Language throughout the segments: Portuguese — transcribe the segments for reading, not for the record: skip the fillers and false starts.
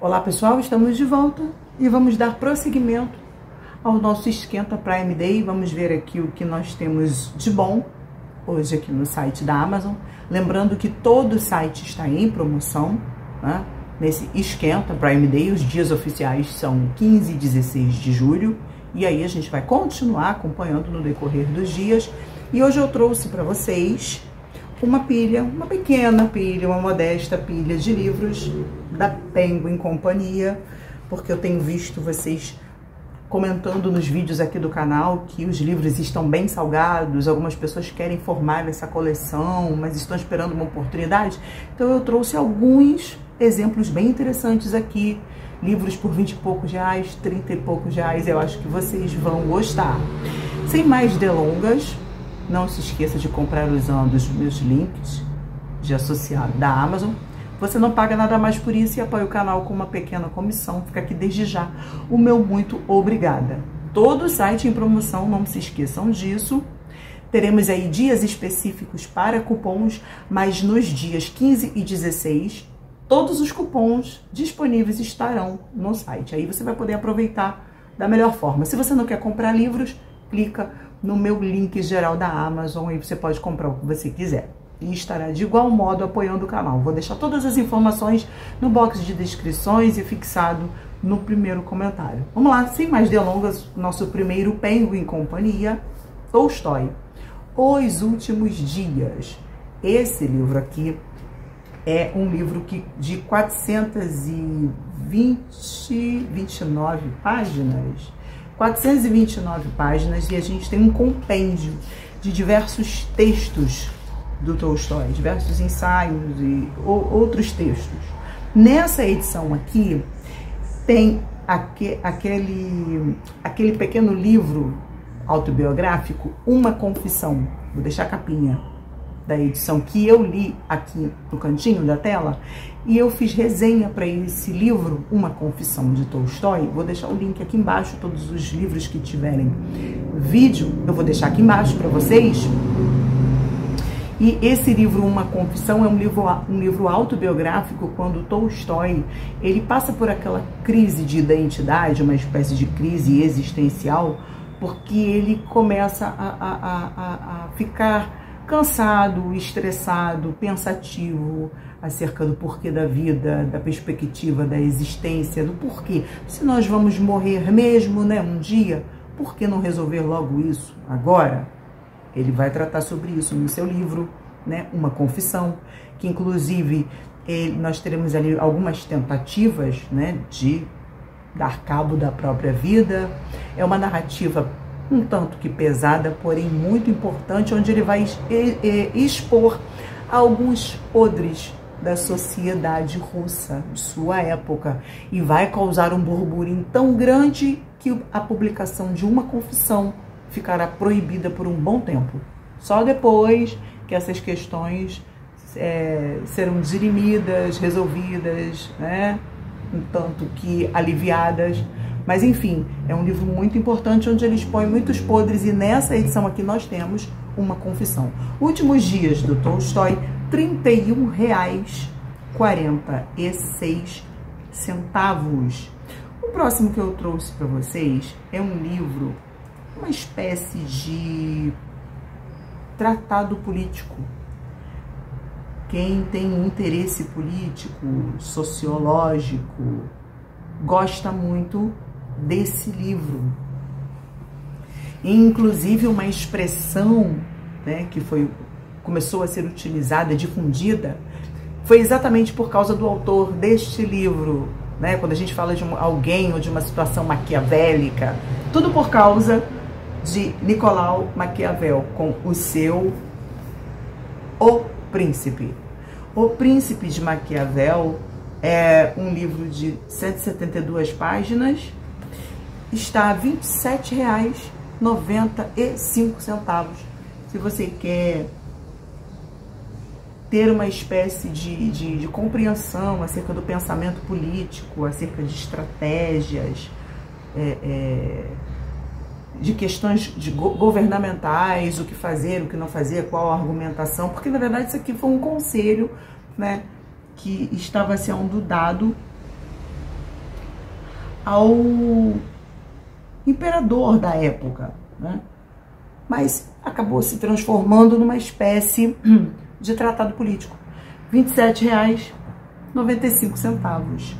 Olá pessoal, estamos de volta e vamos dar prosseguimento ao nosso Esquenta Prime Day. Vamos ver aqui o que nós temos de bom hoje aqui no site da Amazon. Lembrando que todo o site está em promoção, né? Nesse Esquenta Prime Day, os dias oficiais são 15 e 16 de julho. E aí a gente vai continuar acompanhando no decorrer dos dias. E hoje eu trouxe para vocês uma pilha, uma pequena pilha, uma modesta pilha de livros da Penguin Companhia, porque eu tenho visto vocês comentando nos vídeos aqui do canal que os livros estão bem salgados, algumas pessoas querem formar essa coleção, mas estão esperando uma oportunidade. Então eu trouxe alguns exemplos bem interessantes aqui, livros por 20 e poucos reais, 30 e poucos reais, eu acho que vocês vão gostar. Sem mais delongas, não se esqueça de comprar usando os meus links de associado da Amazon. Você não paga nada mais por isso e apoia o canal com uma pequena comissão. Fica aqui desde já o meu muito obrigada. Todo o site em promoção, não se esqueçam disso. Teremos aí dias específicos para cupons, mas nos dias 15 e 16, todos os cupons disponíveis estarão no site. Aí você vai poder aproveitar da melhor forma. Se você não quer comprar livros, clica no meu link geral da Amazon e você pode comprar o que você quiser. E estará de igual modo apoiando o canal. Vou deixar todas as informações no box de descrições e fixado no primeiro comentário. Vamos lá, sem mais delongas, nosso primeiro Penguin Companhia, Tolstói, Os Últimos Dias. Esse livro aqui é um livro de 429 páginas. 429 páginas e a gente tem um compêndio de diversos textos do Tolstói, diversos ensaios e outros textos. Nessa edição aqui tem aquele pequeno livro autobiográfico, Uma Confissão. Vou deixar a capinha da edição que eu li aqui no cantinho da tela, e eu fiz resenha para esse livro, Uma Confissão de Tolstói. Vou deixar o link aqui embaixo, todos os livros que tiverem vídeo, eu vou deixar aqui embaixo para vocês. E esse livro, Uma Confissão, é um livro autobiográfico, quando Tolstói, ele passa por aquela crise de identidade, uma espécie de crise existencial, porque ele começa a ficar cansado, estressado, pensativo acerca do porquê da vida, da perspectiva da existência, do porquê. Se nós vamos morrer mesmo, né, um dia, por que não resolver logo isso agora? Ele vai tratar sobre isso no seu livro, né, Uma Confissão, que inclusive nós teremos ali algumas tentativas, né, de dar cabo da própria vida. É uma narrativa um tanto que pesada, porém muito importante, onde ele vai expor alguns podres da sociedade russa de sua época e vai causar um burburinho tão grande que a publicação de Uma Confissão ficará proibida por um bom tempo. Só depois que essas questões serão dirimidas, resolvidas, né, um tanto que aliviadas. Mas enfim, é um livro muito importante, onde ele expõe muitos podres, e nessa edição aqui nós temos Uma Confissão. Últimos Dias, do Tolstói, R$ 31,46. O próximo que eu trouxe para vocês é um livro, uma espécie de tratado político. Quem tem interesse político, sociológico, gosta muito desse livro. Inclusive uma expressão, né, que começou a ser utilizada, difundida, foi exatamente por causa do autor deste livro, né? Quando a gente fala de alguém ou de uma situação maquiavélica, tudo por causa de Nicolau Maquiavel, com o seu O Príncipe. O Príncipe de Maquiavel é um livro de 172 páginas, está a R$ 27,95. Se você quer ter uma espécie de compreensão acerca do pensamento político, acerca de estratégias, de questões governamentais, o que fazer, o que não fazer, qual a argumentação, porque na verdade isso aqui foi um conselho, né, que estava sendo dado ao imperador da época, né? Mas acabou se transformando numa espécie de tratado político. R$ 27,95.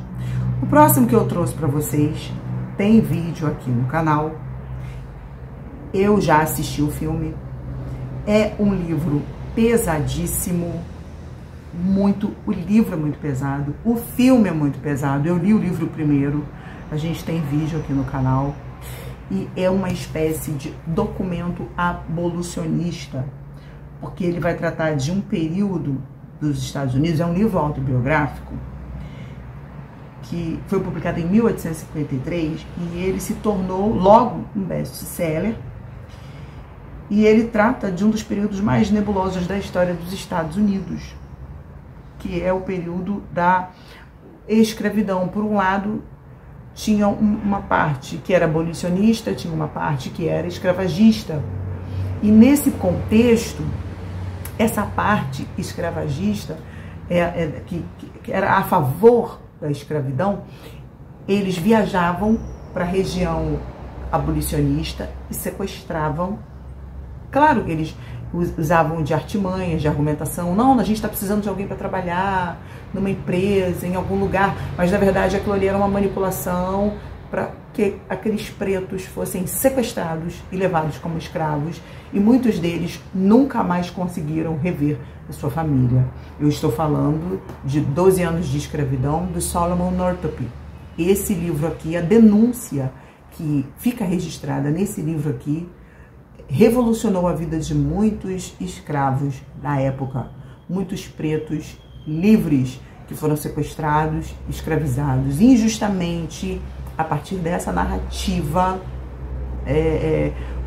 O próximo que eu trouxe para vocês tem vídeo aqui no canal. Eu já assisti o filme. É um livro pesadíssimo. O livro é muito pesado. O filme é muito pesado. Eu li o livro primeiro. A gente tem vídeo aqui no canal. E é uma espécie de documento abolicionista, porque ele vai tratar de um período dos Estados Unidos. É um livro autobiográfico que foi publicado em 1853 e ele se tornou logo um best-seller. E ele trata de um dos períodos mais nebulosos da história dos Estados Unidos, que é o período da escravidão. Por um lado, tinha uma parte que era abolicionista, tinha uma parte que era escravagista. E nesse contexto, essa parte escravagista, que era a favor da escravidão, eles viajavam para a região abolicionista e sequestravam. Claro que eles usavam de artimanhas, de argumentação. Não, a gente está precisando de alguém para trabalhar numa empresa, em algum lugar. Mas, na verdade, aquilo ali era uma manipulação para que aqueles pretos fossem sequestrados e levados como escravos. E muitos deles nunca mais conseguiram rever a sua família. Eu estou falando de 12 anos de escravidão do Solomon Northup. Esse livro aqui, a denúncia que fica registrada nesse livro aqui, revolucionou a vida de muitos escravos da época, muitos pretos livres que foram sequestrados, escravizados injustamente. A partir dessa narrativa,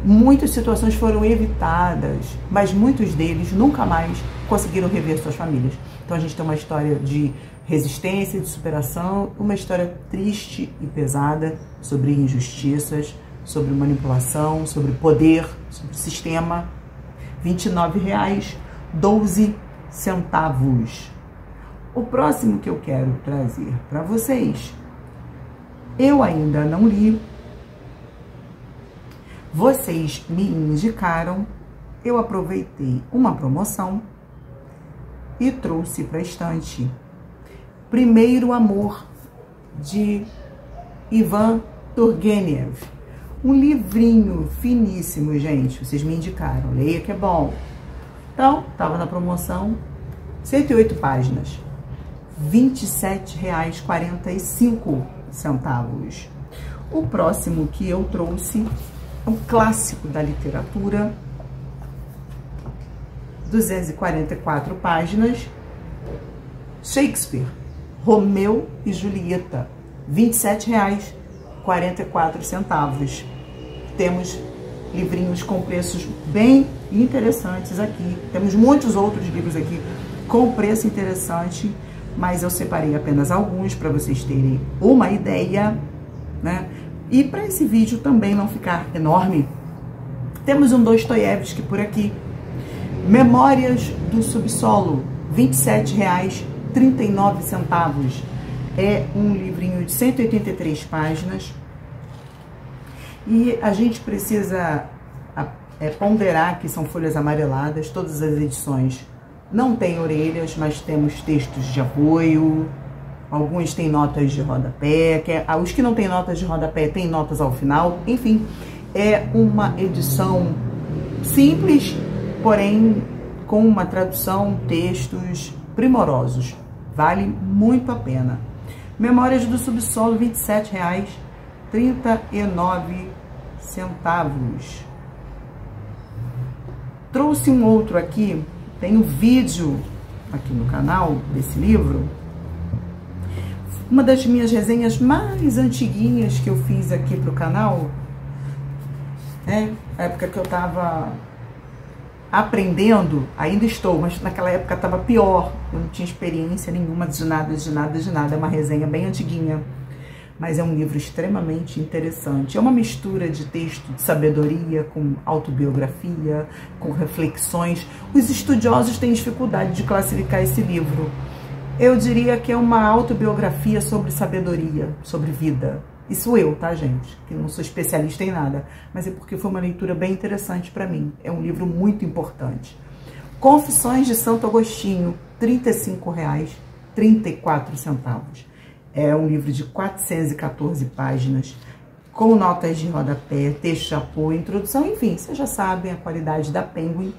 muitas situações foram evitadas, mas muitos deles nunca mais conseguiram rever suas famílias. Então a gente tem uma história de resistência, de superação, uma história triste e pesada sobre injustiças, sobre manipulação, sobre poder, sobre sistema. R$ 29,12. O próximo que eu quero trazer para vocês, eu ainda não li, vocês me indicaram, eu aproveitei uma promoção e trouxe para a estante. Primeiro Amor, de Ivan Turgenev. Um livrinho finíssimo, gente. Vocês me indicaram. Leia que é bom. Então, estava na promoção. 108 páginas. R$ 27,45. O próximo que eu trouxe é um clássico da literatura. 244 páginas. Shakespeare, Romeu e Julieta. R$ 27,44. Temos livrinhos com preços bem interessantes aqui. Temos muitos outros livros aqui com preço interessante, mas eu separei apenas alguns para vocês terem uma ideia, né? E para esse vídeo também não ficar enorme, temos um Dostoiévski por aqui. Memórias do Subsolo, R$ 27,39. É um livrinho de 183 páginas. E a gente precisa ponderar que são folhas amareladas. Todas as edições não têm orelhas, mas temos textos de apoio. Alguns têm notas de rodapé. Os que não têm notas de rodapé têm notas ao final. Enfim, é uma edição simples, porém com uma tradução, textos primorosos. Vale muito a pena. Memórias do Subsolo, R$ 27,39. Trouxe um outro aqui, tem um vídeo aqui no canal desse livro. Uma das minhas resenhas mais antiguinhas que eu fiz aqui pro canal, né? Na época que eu tava aprendendo, ainda estou, mas naquela época estava pior. Eu não tinha experiência nenhuma de nada. É uma resenha bem antiguinha, mas é um livro extremamente interessante. É uma mistura de texto de sabedoria com autobiografia, com reflexões. Os estudiosos têm dificuldade de classificar esse livro. Eu diria que é uma autobiografia sobre sabedoria, sobre vida. Isso eu, tá, gente? Que não sou especialista em nada. Mas é porque foi uma leitura bem interessante para mim. É um livro muito importante. Confissões de Santo Agostinho, R$ 35,34. É um livro de 414 páginas, com notas de rodapé, texto de apoio, introdução, enfim, vocês já sabem a qualidade da Penguin,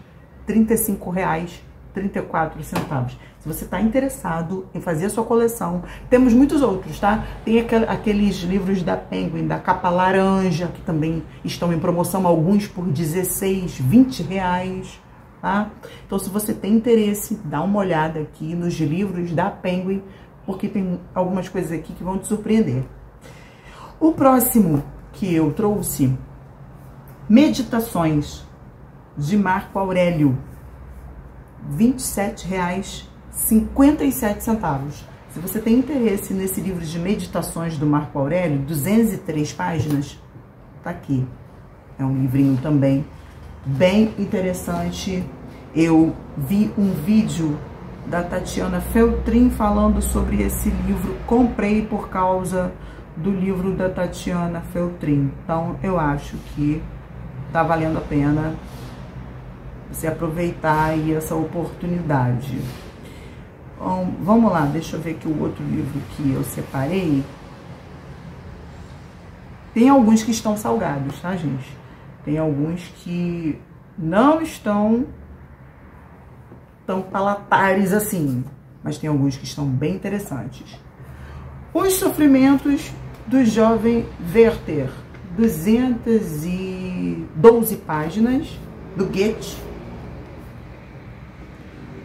R$ 35,34. Se você está interessado em fazer a sua coleção, temos muitos outros, tá? Tem aqueles livros da Penguin, da capa laranja, que também estão em promoção, alguns por R$ 16, R$ 20, tá? Então, se você tem interesse, dá uma olhada aqui nos livros da Penguin, porque tem algumas coisas aqui que vão te surpreender. O próximo que eu trouxe, Meditações, de Marco Aurélio, R$ 27,57. Se você tem interesse nesse livro de meditações do Marco Aurélio, 203 páginas, tá aqui. É um livrinho também bem interessante. Eu vi um vídeo da Tatiana Feltrin falando sobre esse livro, comprei por causa do livro da Tatiana Feltrin. Então, eu acho que tá valendo a pena você aproveitar aí essa oportunidade. Bom, vamos lá, deixa eu ver aqui o outro livro que eu separei. Tem alguns que estão salgados, tá, gente? Tem alguns que não estão tão palatares assim, mas tem alguns que estão bem interessantes. Os Sofrimentos do Jovem Werther, 212 páginas, do Goethe,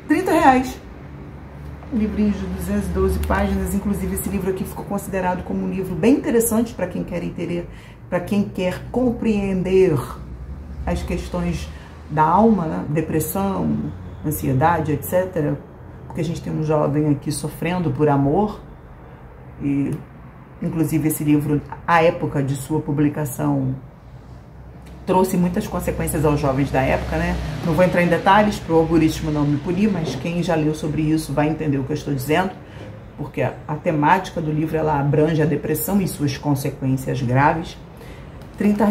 R$ 30. Um livrinho de 212 páginas, inclusive esse livro aqui ficou considerado como um livro bem interessante para quem quer compreender as questões da alma, né? Depressão, ansiedade, etc. Porque a gente tem um jovem aqui sofrendo por amor, e inclusive esse livro, à época de sua publicação, trouxe muitas consequências aos jovens da época, né? Não vou entrar em detalhes para o algoritmo não me punir, mas quem já leu sobre isso vai entender o que eu estou dizendo, porque a temática do livro, ela abrange a depressão e suas consequências graves. R$ 30.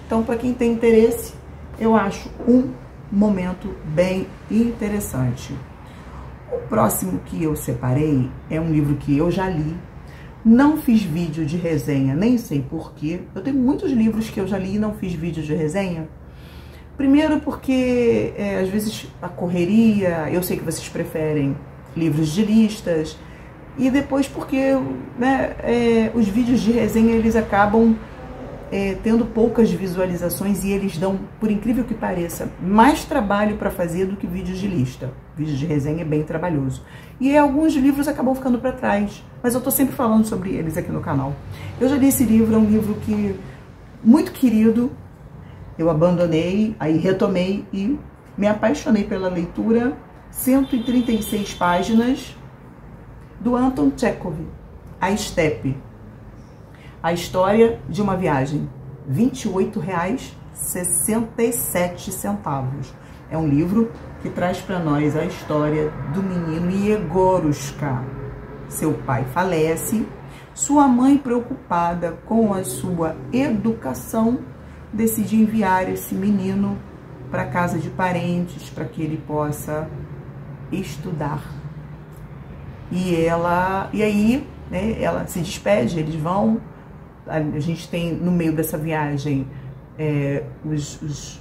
Então, para quem tem interesse, eu acho um momento bem interessante. O próximo que eu separei é um livro que eu já li. Não fiz vídeo de resenha, nem sei porquê. Eu tenho muitos livros que eu já li e não fiz vídeo de resenha. Primeiro porque, às vezes, a correria, eu sei que vocês preferem livros de listas. E depois porque, né, os vídeos de resenha, eles acabam tendo poucas visualizações e eles dão, por incrível que pareça, mais trabalho para fazer do que vídeos de lista. Vídeo de resenha é bem trabalhoso. E alguns livros acabam ficando para trás, mas eu tô sempre falando sobre eles aqui no canal. Eu já li esse livro, é um livro que muito querido, eu abandonei, aí retomei e me apaixonei pela leitura. 136 páginas, do Anton Chekhov, A Estepe. A História de uma Viagem, R$ 28,67. É um livro que traz para nós a história do menino Yegorushka. Seu pai falece, sua mãe, preocupada com a sua educação, decide enviar esse menino para casa de parentes para que ele possa estudar. E aí, né, ela se despede, eles vão. A gente tem no meio dessa viagem os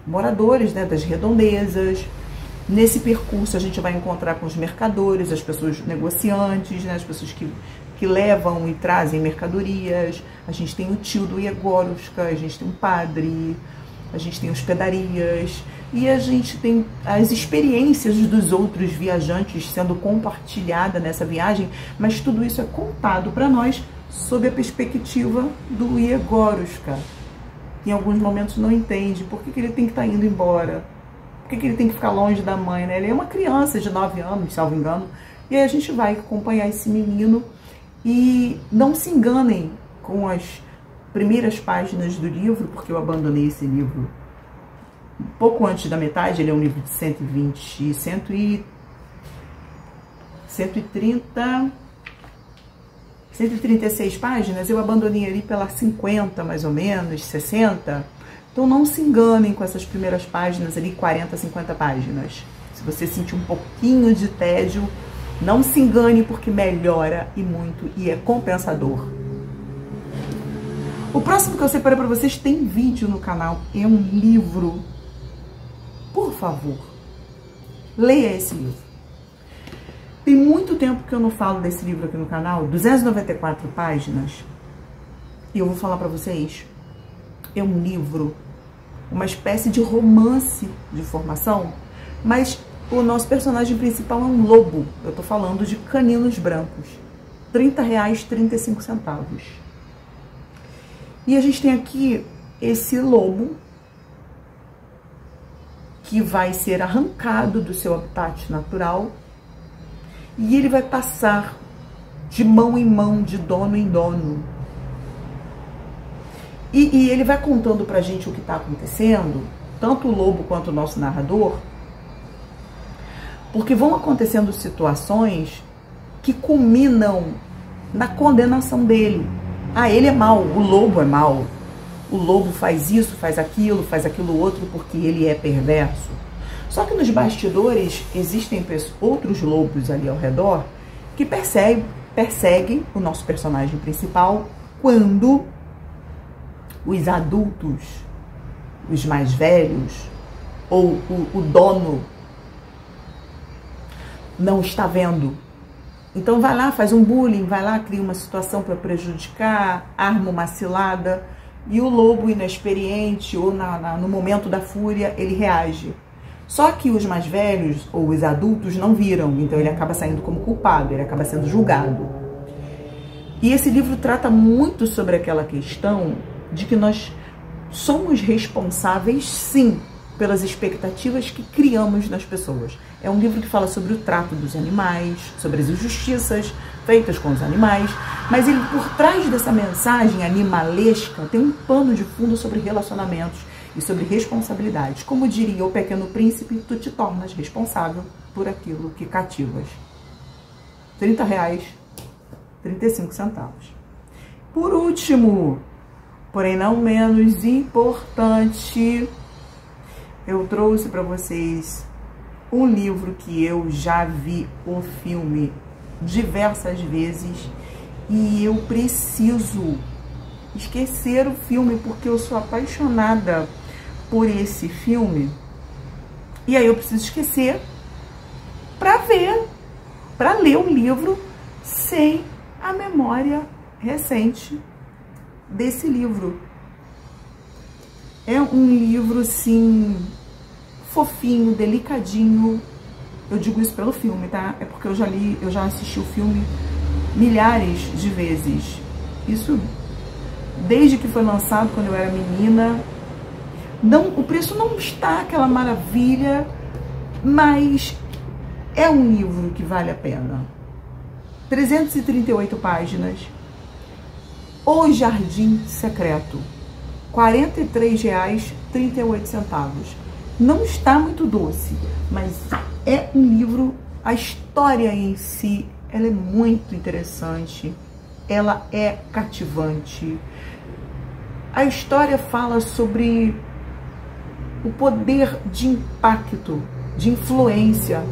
moradores, né, das redondezas. Nesse percurso a gente vai encontrar com os mercadores, as pessoas negociantes, né, as pessoas que levam e trazem mercadorias. A gente tem o tio do Yegorushka, a gente tem um padre, a gente tem hospedarias e a gente tem as experiências dos outros viajantes sendo compartilhada nessa viagem, mas tudo isso é contado para nós sob a perspectiva do Yegorushka. Em alguns momentos não entende por que ele tem que estar indo embora, por que ele tem que ficar longe da mãe, né? Ele é uma criança de 9 anos, salvo engano, e aí a gente vai acompanhar esse menino. E não se enganem com as primeiras páginas do livro, porque eu abandonei esse livro um pouco antes da metade. Ele é um livro de 130, 136 páginas, eu abandonei ali pelas 50, mais ou menos, 60. Então não se enganem com essas primeiras páginas ali, 40, 50 páginas. Se você sentir um pouquinho de tédio, não se engane, porque melhora e muito e é compensador. O próximo que eu separei para vocês tem vídeo no canal, é um livro. Por favor, leia esse livro. Tem muito tempo que eu não falo desse livro aqui no canal, 294 páginas, e eu vou falar para vocês. É um livro, uma espécie de romance de formação, mas o nosso personagem principal é um lobo. Eu tô falando de Caninos Brancos, R$30,35. E a gente tem aqui esse lobo que vai ser arrancado do seu habitat natural e ele vai passar de mão em mão, de dono em dono. E ele vai contando pra gente o que está acontecendo, tanto o lobo quanto o nosso narrador, porque vão acontecendo situações que culminam na condenação dele. Ah, ele é mau, o lobo é mau. O lobo faz isso, faz aquilo outro, porque ele é perverso. Só que nos bastidores existem outros lobos ali ao redor que perseguem o nosso personagem principal quando os adultos, os mais velhos, ou o dono não está vendo. Então vai lá, faz um bullying, vai lá, cria uma situação para prejudicar, arma uma cilada, e o lobo inexperiente ou no momento da fúria, ele reage. Só que os mais velhos ou os adultos não viram, então ele acaba saindo como culpado, ele acaba sendo julgado. E esse livro trata muito sobre aquela questão de que nós somos responsáveis, sim, pelas expectativas que criamos nas pessoas. É um livro que fala sobre o trato dos animais, sobre as injustiças feitas com os animais, mas ele, por trás dessa mensagem animalesca, tem um pano de fundo sobre relacionamentos e sobre responsabilidades. Como diria o Pequeno Príncipe, tu te tornas responsável por aquilo que cativas. R$30,35. Por último, porém não menos importante, eu trouxe para vocês um livro que eu já vi o filme diversas vezes e eu preciso esquecer o filme porque eu sou apaixonada por esse filme. E aí eu preciso esquecer para ler o livro sem a memória recente desse livro. É um livro, sim, fofinho, delicadinho. Eu digo isso pelo filme, tá? É porque eu já assisti o filme milhares de vezes. Isso desde que foi lançado, quando eu era menina. Não, o preço não está aquela maravilha, mas é um livro que vale a pena. 338 páginas. O Jardim Secreto. R$43,38. Não está muito doce, mas é um livro, a história em si, ela é muito interessante, ela é cativante. A história fala sobre o poder de impacto, de influência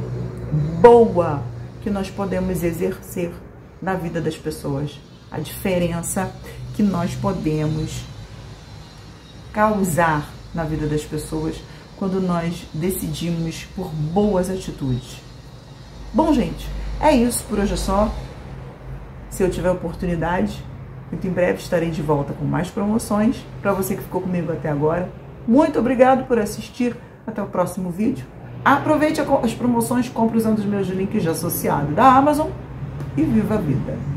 boa que nós podemos exercer na vida das pessoas. A diferença que nós podemos causar na vida das pessoas quando nós decidimos por boas atitudes. Bom, gente, é isso por hoje, é só. Se eu tiver oportunidade, muito em breve estarei de volta com mais promoções. Para você que ficou comigo até agora, muito obrigado por assistir. Até o próximo vídeo. Aproveite as promoções, compre usando os meus links de associado da Amazon e viva a vida!